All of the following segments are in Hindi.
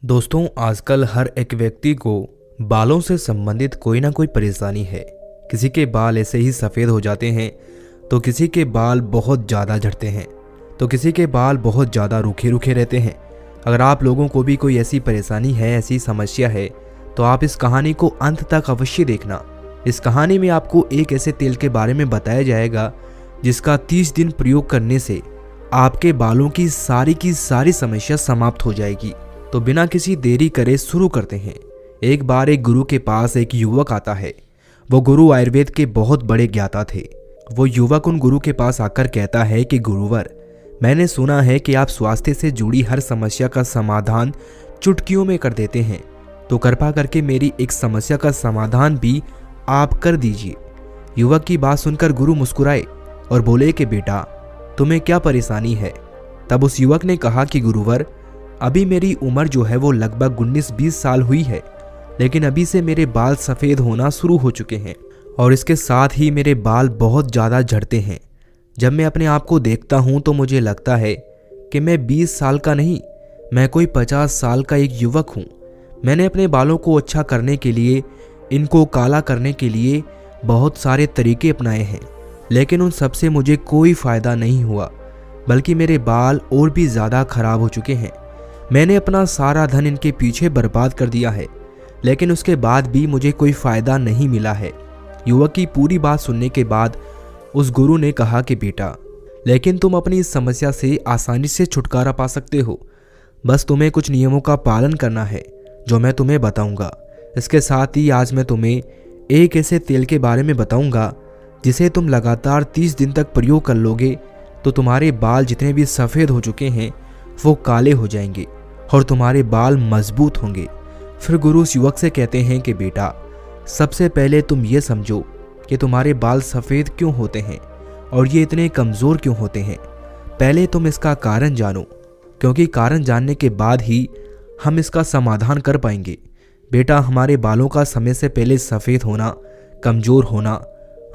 दोस्तों, आजकल हर एक व्यक्ति को बालों से संबंधित कोई ना कोई परेशानी है। किसी के बाल ऐसे ही सफ़ेद हो जाते हैं, तो किसी के बाल बहुत ज़्यादा झड़ते हैं, तो किसी के बाल बहुत ज़्यादा रूखे रूखे रहते हैं। अगर आप लोगों को भी कोई ऐसी परेशानी है, ऐसी समस्या है, तो आप इस कहानी को अंत तक अवश्य देखना। इस कहानी में आपको एक ऐसे तेल के बारे में बताया जाएगा जिसका 30 दिन प्रयोग करने से आपके बालों की सारी समस्या समाप्त हो जाएगी। तो बिना किसी देरी करे शुरू करते हैं। एक बार एक गुरु के पास एक युवक आता है। वो गुरु आयुर्वेद के बहुत बड़े ज्ञाता थे। वो युवक उन गुरु के पास आकर कहता है कि गुरुवर, मैंने सुना है कि आप स्वास्थ्य से जुड़ी हर समस्या का समाधान चुटकियों में कर देते हैं, तो कृपा करके मेरी एक समस्या का समाधान भी आप कर दीजिए। युवक की बात सुनकर गुरु मुस्कुराए और बोले कि बेटा, तुम्हें क्या परेशानी है। तब उस युवक ने कहा कि गुरुवर, अभी मेरी उम्र जो है वो लगभग 19-20 साल हुई है, लेकिन अभी से मेरे बाल सफ़ेद होना शुरू हो चुके हैं और इसके साथ ही मेरे बाल बहुत ज़्यादा झड़ते हैं। जब मैं अपने आप को देखता हूँ तो मुझे लगता है कि मैं 20 साल का नहीं, मैं कोई 50 साल का एक युवक हूँ। मैंने अपने बालों को अच्छा करने के लिए, इनको काला करने के लिए बहुत सारे तरीके अपनाए हैं, लेकिन उन सब से मुझे कोई फ़ायदा नहीं हुआ, बल्कि मेरे बाल और भी ज़्यादा खराब हो चुके हैं। मैंने अपना सारा धन इनके पीछे बर्बाद कर दिया है, लेकिन उसके बाद भी मुझे कोई फ़ायदा नहीं मिला है। युवक की पूरी बात सुनने के बाद उस गुरु ने कहा कि बेटा, लेकिन तुम अपनी इस समस्या से आसानी से छुटकारा पा सकते हो। बस तुम्हें कुछ नियमों का पालन करना है जो मैं तुम्हें बताऊंगा। इसके साथ ही आज मैं तुम्हें एक ऐसे तेल के बारे में बताऊंगा जिसे तुम लगातार 30 दिन तक प्रयोग कर लोगे तो तुम्हारे बाल जितने भी सफ़ेद हो चुके हैं वो काले हो जाएंगे और तुम्हारे बाल मजबूत होंगे। फिर गुरु उस युवक से कहते हैं कि बेटा, सबसे पहले तुम ये समझो कि तुम्हारे बाल सफ़ेद क्यों होते हैं और ये इतने कमज़ोर क्यों होते हैं। पहले तुम इसका कारण जानो, क्योंकि कारण जानने के बाद ही हम इसका समाधान कर पाएंगे। बेटा, हमारे बालों का समय से पहले सफ़ेद होना, कमज़ोर होना,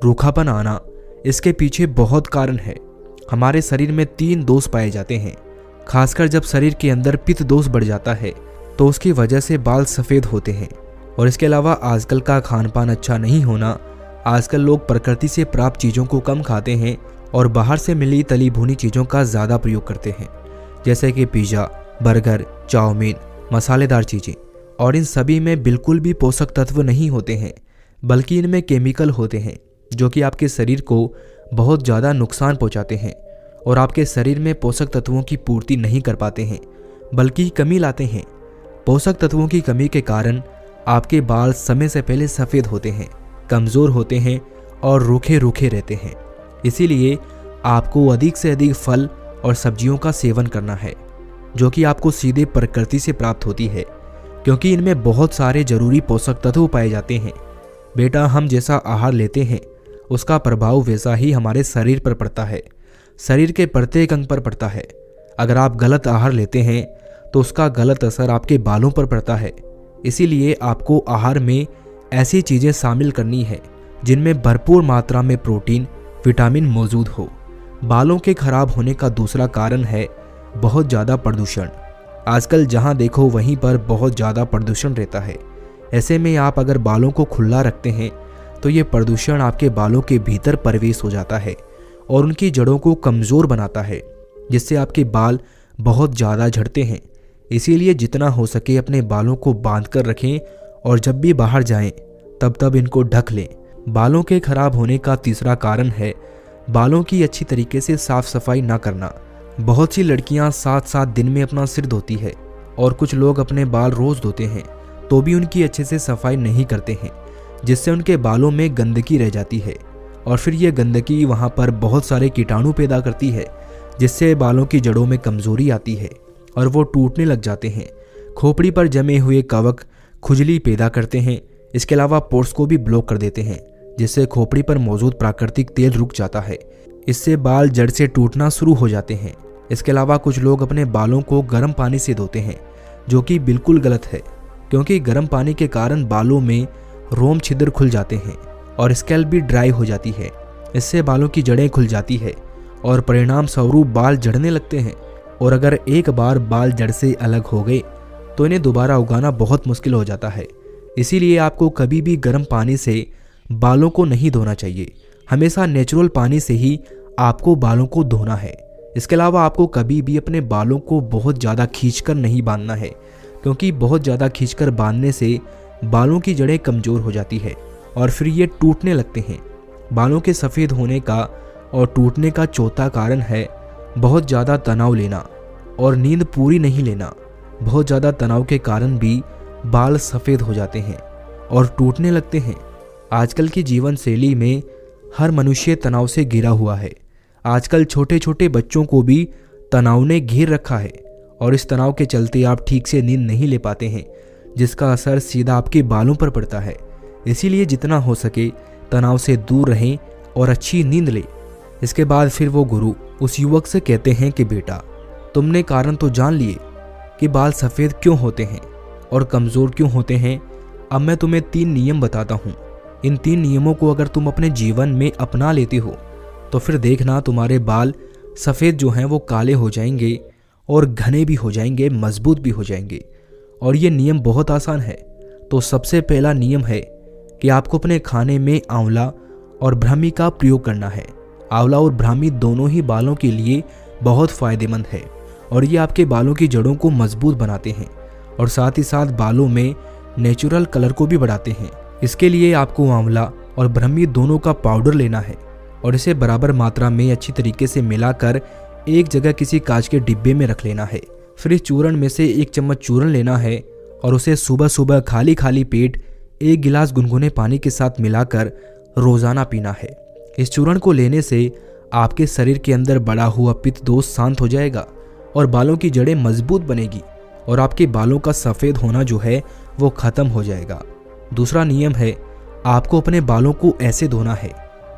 रूखापन आना, इसके पीछे बहुत कारण है। हमारे शरीर में 3 दोष पाए जाते हैं। खासकर जब शरीर के अंदर पित्त दोष बढ़ जाता है तो उसकी वजह से बाल सफ़ेद होते हैं। और इसके अलावा आजकल का खान पान अच्छा नहीं होना। आजकल लोग प्रकृति से प्राप्त चीज़ों को कम खाते हैं और बाहर से मिली तली भुनी चीज़ों का ज़्यादा प्रयोग करते हैं, जैसे कि पिज़्ज़ा, बर्गर, चाउमीन, मसालेदार चीज़ें। और इन सभी में बिल्कुल भी पोषक तत्व नहीं होते हैं, बल्कि इनमें केमिकल होते हैं जो कि आपके शरीर को बहुत ज़्यादा नुकसान पहुँचाते हैं और आपके शरीर में पोषक तत्वों की पूर्ति नहीं कर पाते हैं, बल्कि कमी लाते हैं। पोषक तत्वों की कमी के कारण आपके बाल समय से पहले सफ़ेद होते हैं, कमज़ोर होते हैं और रूखे रूखे रहते हैं। इसीलिए आपको अधिक से अधिक फल और सब्जियों का सेवन करना है, जो कि आपको सीधे प्रकृति से प्राप्त होती है, क्योंकि इनमें बहुत सारे जरूरी पोषक तत्व पाए जाते हैं। बेटा, हम जैसा आहार लेते हैं उसका प्रभाव वैसा ही हमारे शरीर पर पड़ता है, शरीर के प्रत्येक अंग पर पड़ता है। अगर आप गलत आहार लेते हैं तो उसका गलत असर आपके बालों पर पड़ता है। इसीलिए आपको आहार में ऐसी चीज़ें शामिल करनी है जिनमें भरपूर मात्रा में प्रोटीन, विटामिन मौजूद हो। बालों के खराब होने का दूसरा कारण है बहुत ज़्यादा प्रदूषण। आजकल जहाँ देखो वहीं पर बहुत ज़्यादा प्रदूषण रहता है। ऐसे में आप अगर बालों को खुला रखते हैं तो ये प्रदूषण आपके बालों के भीतर प्रवेश हो जाता है और उनकी जड़ों को कमज़ोर बनाता है, जिससे आपके बाल बहुत ज़्यादा झड़ते हैं। इसीलिए जितना हो सके अपने बालों को बांध कर रखें और जब भी बाहर जाएं तब इनको ढक लें। बालों के खराब होने का तीसरा कारण है बालों की अच्छी तरीके से साफ सफाई ना करना। बहुत सी लड़कियां 7-7 दिन में अपना सिर धोती है और कुछ लोग अपने बाल रोज़ धोते हैं तो भी उनकी अच्छे से सफाई नहीं करते हैं, जिससे उनके बालों में गंदगी रह जाती है और फिर ये गंदगी वहाँ पर बहुत सारे कीटाणु पैदा करती है, जिससे बालों की जड़ों में कमज़ोरी आती है और वो टूटने लग जाते हैं। खोपड़ी पर जमे हुए कवक खुजली पैदा करते हैं। इसके अलावा पोर्स को भी ब्लॉक कर देते हैं, जिससे खोपड़ी पर मौजूद प्राकृतिक तेल रुक जाता है। इससे बाल जड़ से टूटना शुरू हो जाते हैं। इसके अलावा कुछ लोग अपने बालों को गर्म पानी से धोते हैं, जो कि बिल्कुल गलत है, क्योंकि गर्म पानी के कारण बालों में रोम छिद्र खुल जाते हैं और स्कैल्प भी ड्राई हो जाती है। इससे बालों की जड़ें खुल जाती है और परिणाम स्वरूप बाल झड़ने लगते हैं। और अगर एक बार बाल जड़ से अलग हो गए तो इन्हें दोबारा उगाना बहुत मुश्किल हो जाता है। इसीलिए आपको कभी भी गर्म पानी से बालों को नहीं धोना चाहिए। हमेशा नेचुरल पानी से ही आपको बालों को धोना है। इसके अलावा आपको कभी भी अपने बालों को बहुत ज़्यादा खींचकर नहीं बांधना है, क्योंकि बहुत ज़्यादा खींचकर बांधने से बालों की जड़ें कमज़ोर हो जाती है और फिर ये टूटने लगते हैं। बालों के सफ़ेद होने का और टूटने का चौथा कारण है बहुत ज़्यादा तनाव लेना और नींद पूरी नहीं लेना। बहुत ज़्यादा तनाव के कारण भी बाल सफ़ेद हो जाते हैं और टूटने लगते हैं। आजकल की जीवन शैली में हर मनुष्य तनाव से घिरा हुआ है। आजकल छोटे छोटे बच्चों को भी तनाव ने घेर रखा है और इस तनाव के चलते आप ठीक से नींद नहीं ले पाते हैं, जिसका असर सीधा आपके बालों पर पड़ता है। इसीलिए जितना हो सके तनाव से दूर रहें और अच्छी नींद लें। इसके बाद फिर वो गुरु उस युवक से कहते हैं कि बेटा, तुमने कारण तो जान लिए कि बाल सफ़ेद क्यों होते हैं और कमज़ोर क्यों होते हैं। अब मैं तुम्हें 3 नियम बताता हूँ। इन 3 नियमों को अगर तुम अपने जीवन में अपना लेते हो तो फिर देखना तुम्हारे बाल सफ़ेद जो हैं वो काले हो जाएंगे और घने भी हो जाएंगे, मजबूत भी हो जाएंगे। और ये नियम बहुत आसान है। तो सबसे पहला नियम है कि आपको अपने खाने में आंवला और ब्राह्मी का प्रयोग करना है। आंवला और ब्राह्मी दोनों ही बालों के लिए बहुत फ़ायदेमंद है और ये आपके बालों की जड़ों को मजबूत बनाते हैं और साथ ही साथ बालों में नेचुरल कलर को भी बढ़ाते हैं। इसके लिए आपको आंवला और ब्राह्मी दोनों का पाउडर लेना है और इसे बराबर मात्रा में अच्छी तरीके से मिलाकर एक जगह किसी कांच के डिब्बे में रख लेना है। फिर इस चूर्ण में से 1 चम्मच चूर्ण लेना है और उसे सुबह सुबह खाली पेट 1 गिलास गुनगुने पानी के साथ मिलाकर रोज़ाना पीना है। इस चूर्ण को लेने से आपके शरीर के अंदर बड़ा हुआ पित्त दोष शांत हो जाएगा और बालों की जड़ें मजबूत बनेगी और आपके बालों का सफ़ेद होना जो है वो ख़त्म हो जाएगा। दूसरा नियम है, आपको अपने बालों को ऐसे धोना है।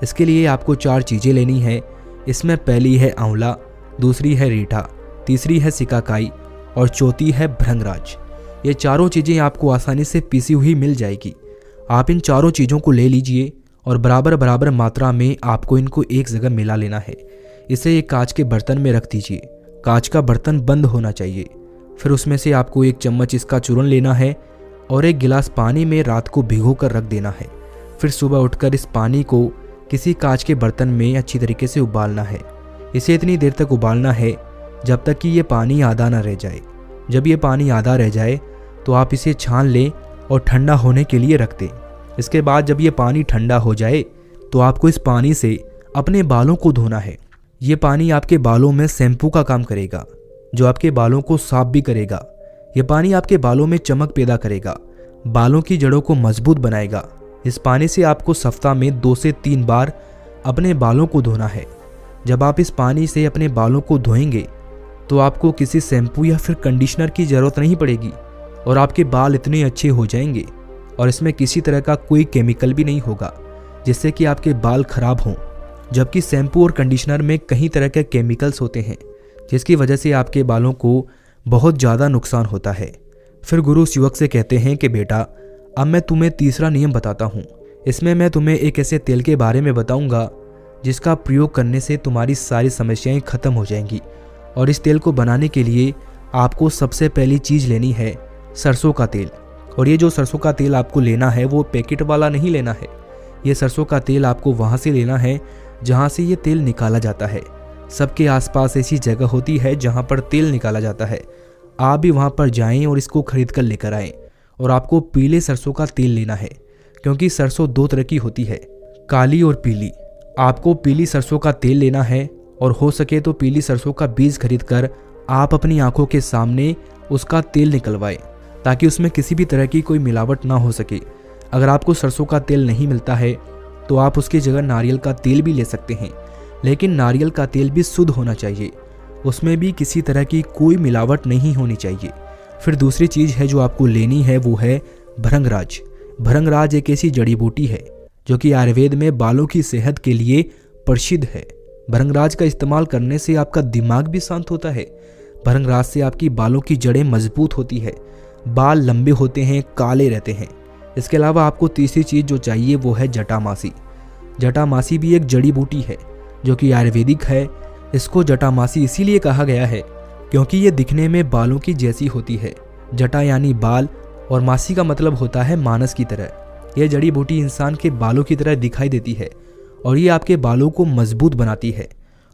इसके लिए आपको 4 चीज़ें लेनी है। इसमें पहली है आंवला, दूसरी है रीठा, तीसरी है सिकाकाई और चौथी है भृंगराज। ये चारों चीज़ें आपको आसानी से पीसी हुई मिल जाएगी। आप इन चारों चीज़ों को ले लीजिए और बराबर मात्रा में आपको इनको एक जगह मिला लेना है। इसे एक कांच के बर्तन में रख दीजिए। कांच का बर्तन बंद होना चाहिए। फिर उसमें से आपको 1 चम्मच इसका चूर्ण लेना है और 1 गिलास पानी में रात को भिगो कर रख देना है। फिर सुबह उठकर इस पानी को किसी कांच के बर्तन में अच्छी तरीके से उबालना है। इसे इतनी देर तक उबालना है जब तक कि ये पानी आधा ना रह जाए। जब ये पानी आधा रह जाए तो आप इसे छान लें और ठंडा होने के लिए रख दें। इसके बाद जब ये पानी ठंडा हो जाए तो आपको इस पानी से अपने बालों को धोना है। ये पानी आपके बालों में शैम्पू का काम करेगा, जो आपके बालों को साफ भी करेगा। ये पानी आपके बालों में चमक पैदा करेगा, बालों की जड़ों को मजबूत बनाएगा। इस पानी से आपको सप्ताह में 2 से 3 बार अपने बालों को धोना है। जब आप इस पानी से अपने बालों को धोएंगे तो आपको किसी शैम्पू या फिर कंडीशनर की ज़रूरत नहीं पड़ेगी और आपके बाल इतने अच्छे हो जाएंगे और इसमें किसी तरह का कोई केमिकल भी नहीं होगा जिससे कि आपके बाल खराब हों। जबकि शैम्पू और कंडीशनर में कई तरह के केमिकल्स होते हैं जिसकी वजह से आपके बालों को बहुत ज़्यादा नुकसान होता है। फिर गुरु उस युवक से कहते हैं कि बेटा, अब मैं तुम्हें तीसरा नियम बताता हूँ। इसमें मैं तुम्हें एक ऐसे तेल के बारे में बताऊँगा जिसका प्रयोग करने से तुम्हारी सारी समस्याएं खत्म हो जाएंगी। और इस तेल को बनाने के लिए आपको सबसे पहली चीज़ लेनी है सरसों का तेल। और ये जो सरसों का तेल आपको लेना है वो पैकेट वाला नहीं लेना है। ये सरसों का तेल आपको वहाँ से लेना है जहाँ से ये तेल निकाला जाता है। सबके आसपास ऐसी जगह होती है जहाँ पर तेल निकाला जाता है। आप भी वहाँ पर जाएं और इसको खरीद कर लेकर आएँ। और आपको पीले सरसों का तेल लेना है, क्योंकि सरसों 2 तरह की होती है, काली और पीली। आपको पीली सरसों का तेल लेना है और हो सके तो पीली सरसों का बीज खरीद कर आप अपनी आंखों के सामने उसका तेल निकलवाएं, ताकि उसमें किसी भी तरह की कोई मिलावट ना हो सके। अगर आपको सरसों का तेल नहीं मिलता है तो आप उसकी जगह नारियल का तेल भी ले सकते हैं, लेकिन नारियल का तेल भी शुद्ध होना चाहिए, उसमें भी किसी तरह की कोई मिलावट नहीं होनी चाहिए। फिर दूसरी चीज़ है जो आपको लेनी है वो है भृंगराज। भृंगराज एक ऐसी जड़ी बूटी है जो कि आयुर्वेद में बालों की सेहत के लिए प्रसिद्ध है। भृंगराज का इस्तेमाल करने से आपका दिमाग भी शांत होता है। भृंगराज से आपकी बालों की जड़ें मजबूत होती है, बाल लंबे होते हैं, काले रहते हैं। इसके अलावा आपको तीसरी चीज़ जो चाहिए वो है जटामासी। जटामासी भी एक जड़ी बूटी है जो कि आयुर्वेदिक है। इसको जटामासी इसीलिए कहा गया है क्योंकि ये दिखने में बालों की जैसी होती है, जटा यानी बाल और मासी का मतलब होता है मानस की तरह। यह जड़ी बूटी इंसान के बालों की तरह दिखाई देती है और ये आपके बालों को मजबूत बनाती है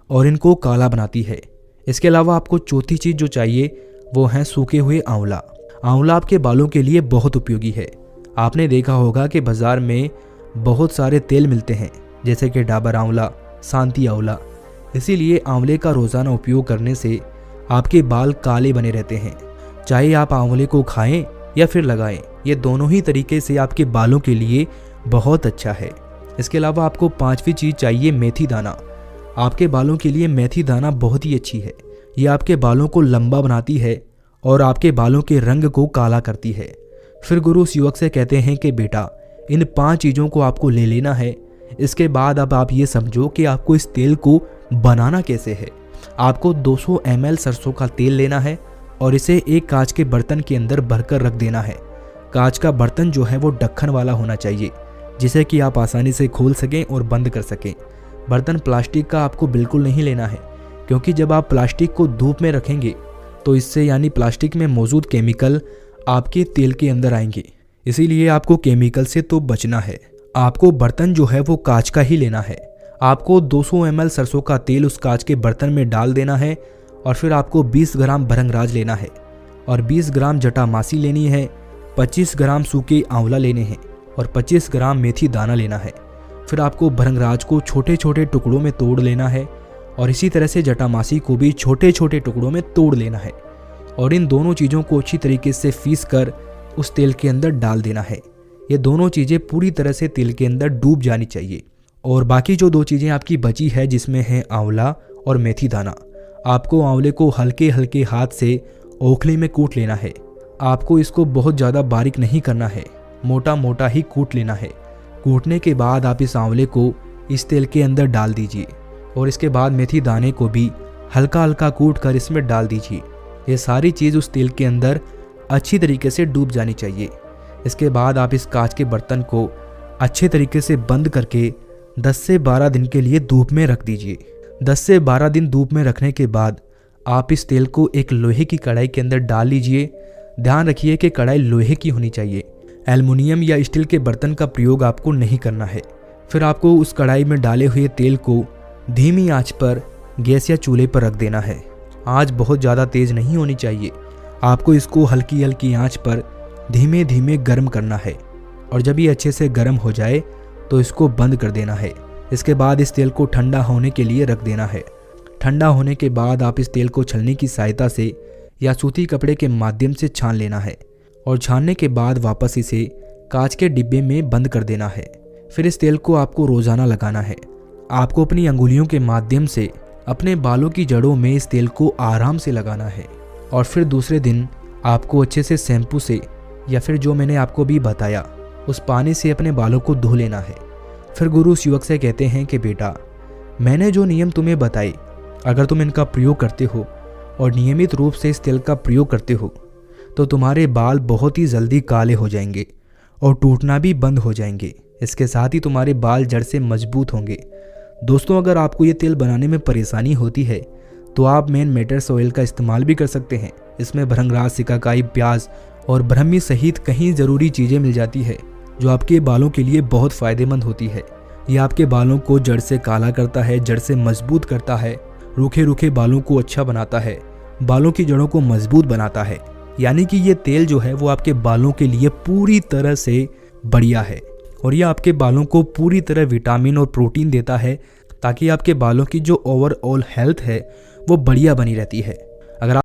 और इनको काला बनाती है। इसके अलावा आपको चौथी चीज़ जो चाहिए वो है सूखे हुए आंवला। आंवला आपके बालों के लिए बहुत उपयोगी है। आपने देखा होगा कि बाज़ार में बहुत सारे तेल मिलते हैं जैसे कि डाबर आंवला, शांति आंवला। इसीलिए आंवले का रोज़ाना उपयोग करने से आपके बाल काले बने रहते हैं। चाहे आप आंवले को खाएं या फिर लगाएं, ये दोनों ही तरीके से आपके बालों के लिए बहुत अच्छा है। इसके अलावा आपको पांचवी चीज़ चाहिए मेथी दाना। आपके बालों के लिए मेथी दाना बहुत ही अच्छी है। ये आपके बालों को लंबा बनाती है और आपके बालों के रंग को काला करती है। फिर गुरु उस युवक से कहते हैं कि बेटा, इन 5 चीज़ों को आपको ले लेना है। इसके बाद अब आप ये समझो कि आपको इस तेल को बनाना कैसे है। आपको 200 ml सरसों का तेल लेना है और इसे एक कांच के बर्तन के अंदर भरकर रख देना है। कांच का बर्तन जो है वो ढक्कन वाला होना चाहिए जिसे कि आप आसानी से खोल सकें और बंद कर सकें। बर्तन प्लास्टिक का आपको बिल्कुल नहीं लेना है, क्योंकि जब आप प्लास्टिक को धूप में रखेंगे तो इससे यानी प्लास्टिक में मौजूद केमिकल आपके तेल के अंदर आएंगे। इसीलिए आपको केमिकल से तो बचना है। आपको बर्तन जो है वो कांच का ही लेना है। आपको 200 ml सरसों का तेल उस कांच के बर्तन में डाल देना है और फिर आपको 20 ग्राम भृंगराज लेना है और 20 ग्राम जटा मासी लेनी है, 25 ग्राम सूखे आंवला लेने हैं और 25 ग्राम मेथी दाना लेना है। फिर आपको भृंगराज को छोटे छोटे टुकड़ों में तोड़ लेना है और इसी तरह से जटा मासी को भी छोटे छोटे टुकड़ों में तोड़ लेना है और इन दोनों चीज़ों को अच्छी तरीके से पीस कर उस तेल के अंदर डाल देना है। ये दोनों चीज़ें पूरी तरह से तेल के अंदर डूब जानी चाहिए। और बाकी जो 2 चीज़ें आपकी बची है जिसमें है आंवला और मेथी दाना, आपको आंवले को हल्के हल्के हाथ से ओखली में कूट लेना है। आपको इसको बहुत ज़्यादा बारीक नहीं करना है, मोटा मोटा ही कूट लेना है। कूटने के बाद आप इस आंवले को इस तेल के अंदर डाल दीजिए और इसके बाद मेथी दाने को भी हल्का हल्का कूट कर इसमें डाल दीजिए। ये सारी चीज़ उस तेल के अंदर अच्छी तरीके से डूब जानी चाहिए। इसके बाद आप इस कांच के बर्तन को अच्छे तरीके से बंद करके 10 से 12 दिन के लिए धूप में रख दीजिए। 10 से 12 दिन धूप में रखने के बाद आप इस तेल को एक लोहे की कढ़ाई के अंदर डाल लीजिए। ध्यान रखिए कि कढ़ाई लोहे की होनी चाहिए, एल्युमिनियम या स्टील के बर्तन का प्रयोग आपको नहीं करना है। फिर आपको उस कढ़ाई में डाले हुए तेल को धीमी आंच पर गैस या चूल्हे पर रख देना है। आंच बहुत ज़्यादा तेज़ नहीं होनी चाहिए। आपको इसको हल्की हल्की आंच पर धीमे धीमे गर्म करना है और जब ये अच्छे से गर्म हो जाए तो इसको बंद कर देना है। इसके बाद इस तेल को ठंडा होने के लिए रख देना है। ठंडा होने के बाद आप इस तेल को छलनी की सहायता से या सूती कपड़े के माध्यम से छान लेना है और छानने के बाद वापस इसे कांच के डिब्बे में बंद कर देना है। फिर इस तेल को आपको रोज़ाना लगाना है। आपको अपनी अंगुलियों के माध्यम से अपने बालों की जड़ों में इस तेल को आराम से लगाना है और फिर दूसरे दिन आपको अच्छे से शैम्पू से या फिर जो मैंने आपको भी बताया उस पानी से अपने बालों को धो लेना है। फिर गुरु उस युवक से कहते हैं कि बेटा, मैंने जो नियम तुम्हें बताए, अगर तुम इनका प्रयोग करते हो और नियमित रूप से इस तेल का प्रयोग करते हो तो तुम्हारे बाल बहुत ही जल्दी काले हो जाएंगे और टूटना भी बंद हो जाएंगे। इसके साथ ही तुम्हारे बाल जड़ से मजबूत होंगे। दोस्तों, अगर आपको ये तेल बनाने में परेशानी होती है तो आप मेन मेटर्स ऑयल का इस्तेमाल भी कर सकते हैं। इसमें भृंगराज, सिकाकाई, प्याज और ब्रह्मी सहित कई ज़रूरी चीज़ें मिल जाती है जो आपके बालों के लिए बहुत फ़ायदेमंद होती है। ये आपके बालों को जड़ से काला करता है, जड़ से मजबूत करता है, रूखे रूखे बालों को अच्छा बनाता है, बालों की जड़ों को मजबूत बनाता है। यानी कि ये तेल जो है वो आपके बालों के लिए पूरी तरह से बढ़िया है और ये आपके बालों को पूरी तरह विटामिन और प्रोटीन देता है ताकि आपके बालों की जो ओवरऑल हेल्थ है वो बढ़िया बनी रहती है। अगर